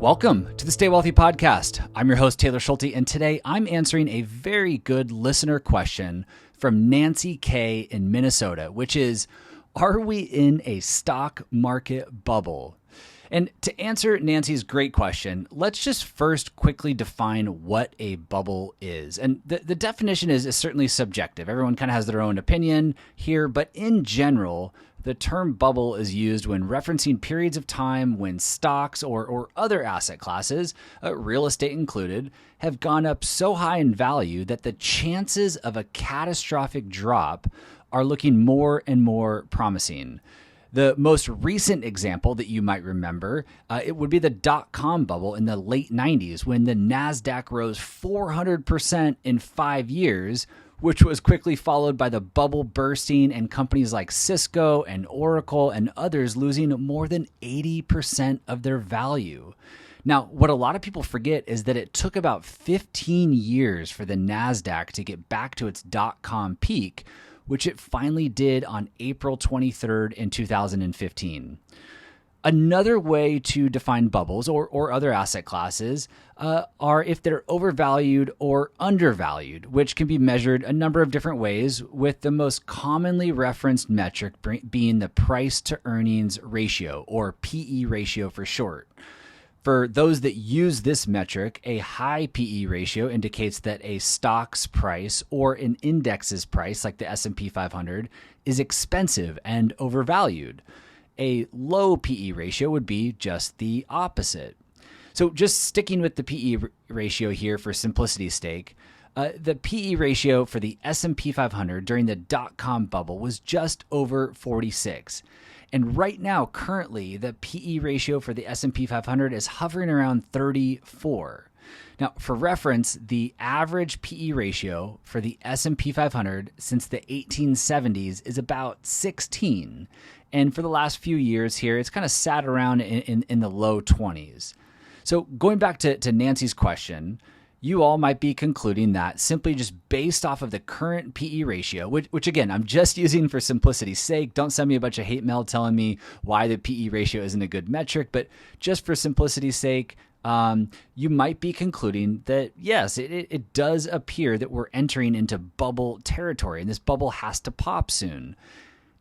Welcome to the Stay Wealthy podcast. I'm your host, Taylor Schulte, and today I'm answering a very good listener question from Nancy K. in Minnesota, which is, are we in a stock market bubble? And to answer Nancy's great question, let's just first quickly define what a bubble is. And the definition is certainly subjective. Everyone kind of has their own opinion here, but in general, the term bubble is used when referencing periods of time when stocks or other asset classes, real estate included, have gone up so high in value that the chances of a catastrophic drop are looking more and more promising. The most recent example that you might remember, it would be the dot-com bubble in the late 90s when the NASDAQ rose 400% in 5 years, which was quickly followed by the bubble bursting and companies like Cisco and Oracle and others losing more than 80% of their value. Now, what a lot of people forget is that it took about 15 years for the NASDAQ to get back to its dot-com peak, which it finally did on April 23rd in 2015. Another way to define bubbles or other asset classes are if they're overvalued or undervalued, which can be measured a number of different ways, with the most commonly referenced metric being the price to earnings ratio, or PE ratio for short. For those that use this metric, a high PE ratio indicates that a stock's price or an index's price, like the S&P 500, is expensive and overvalued. A low PE ratio would be just the opposite. So just sticking with the PE ratio here for simplicity's sake, the PE ratio for the S&P 500 during the dot-com bubble was just over 46. And right now, currently, the PE ratio for the S&P 500 is hovering around 34. Now, for reference, the average PE ratio for the S&P 500 since the 1870s is about 16. And for the last few years here, it's kind of sat around in the low 20s. So going back to Nancy's question, you all might be concluding that simply just based off of the current PE ratio, which again, I'm just using for simplicity's sake. Don't send me a bunch of hate mail telling me why the PE ratio isn't a good metric, but just for simplicity's sake, you might be concluding that, yes, it does appear that we're entering into bubble territory, and this bubble has to pop soon.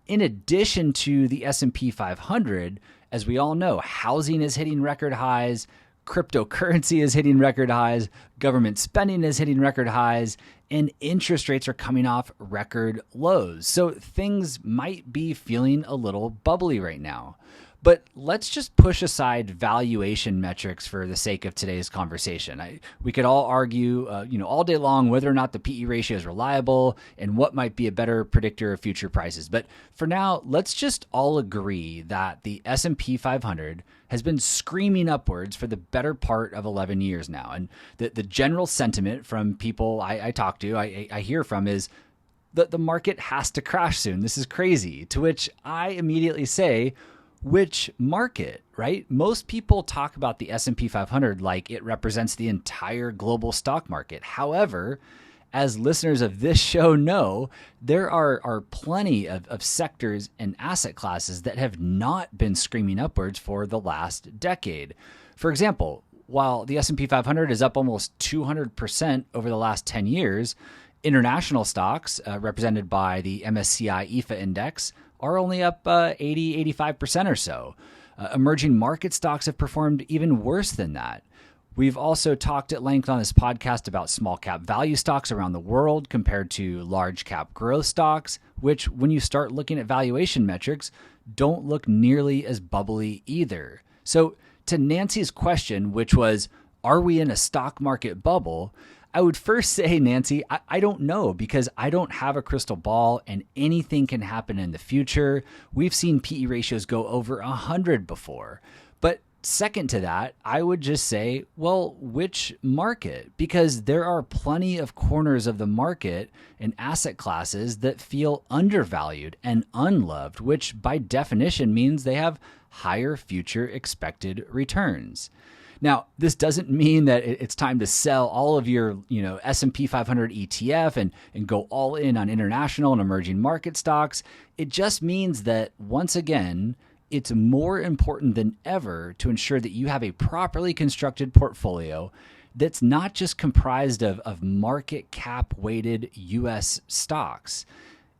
In addition to the S&P 500, as we all know, housing is hitting record highs, cryptocurrency is hitting record highs, government spending is hitting record highs, and interest rates are coming off record lows. So things might be feeling a little bubbly right now. But let's just push aside valuation metrics for the sake of today's conversation. We could all argue, all day long whether or not the PE ratio is reliable and what might be a better predictor of future prices. But for now, let's just all agree that the S&P 500 has been screaming upwards for the better part of 11 years now. And the general sentiment from people I talk to, I hear from is that the market has to crash soon. This is crazy. To which I immediately say, which market, right? Most people talk about the S&P 500 like it represents the entire global stock market. However, as listeners of this show know, there are plenty of sectors and asset classes that have not been screaming upwards for the last decade. For example, while the S&P 500 is up almost 200% over the last 10 years, international stocks, represented by the MSCI EFA index, are only up 80-85% or so. Emerging market stocks have performed even worse than that. We've also talked at length on this podcast about small cap value stocks around the world compared to large cap growth stocks, which when you start looking at valuation metrics, don't look nearly as bubbly either. So to Nancy's question, which was, are we in a stock market bubble? I would first say, Nancy, I don't know, because I don't have a crystal ball and anything can happen in the future. We've seen PE ratios go over 100 before. But second to that, I would just say, well, which market? Because there are plenty of corners of the market and asset classes that feel undervalued and unloved, which by definition means they have higher future expected returns. Now, this doesn't mean that it's time to sell all of your, S&P 500 ETF and go all in on international and emerging market stocks. It just means that, once again, it's more important than ever to ensure that you have a properly constructed portfolio that's not just comprised of market cap weighted US stocks.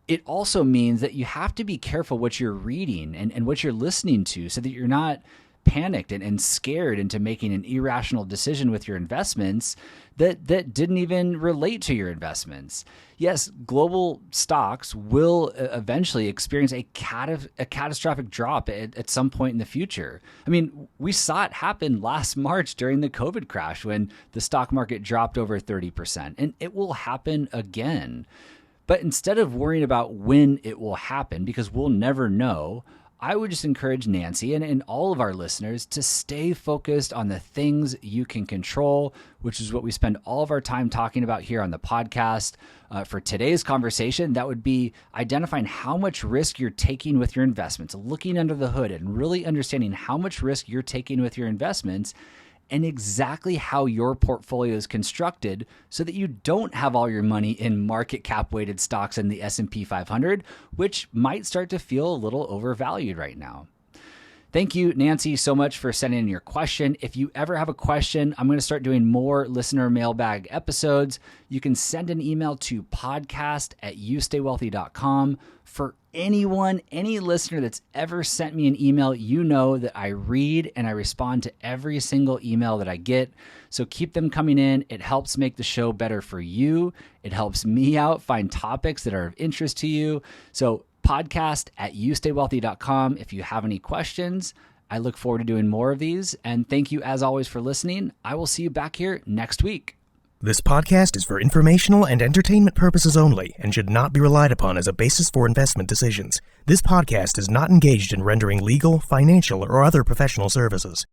It also means that you have to be careful what you're reading and what you're listening to so that you're not panicked and scared into making an irrational decision with your investments that didn't even relate to your investments. Yes, global stocks will eventually experience a catastrophic drop at some point in the future. I mean, we saw it happen last March during the COVID crash when the stock market dropped over 30%, and it will happen again. But instead of worrying about when it will happen, because we'll never know, I would just encourage Nancy and all of our listeners to stay focused on the things you can control, which is what we spend all of our time talking about here on the podcast. For today's conversation, that would be identifying how much risk you're taking with your investments, looking under the hood and really understanding how much risk you're taking with your investments and exactly how your portfolio is constructed so that you don't have all your money in market cap weighted stocks in the S&P 500, which might start to feel a little overvalued right now. Thank you, Nancy, so much for sending in your question. If you ever have a question, I'm going to start doing more listener mailbag episodes. You can send an email to podcast@youstaywealthy.com. For any listener that's ever sent me an email, you know that I read and I respond to every single email that I get. So keep them coming in. It helps make the show better for you. It helps me out find topics that are of interest to you. So podcast@youstaywealthy.com. If you have any questions, I look forward to doing more of these. And thank you as always for listening. I will see you back here next week. This podcast is for informational and entertainment purposes only and should not be relied upon as a basis for investment decisions. This podcast is not engaged in rendering legal, financial, or other professional services.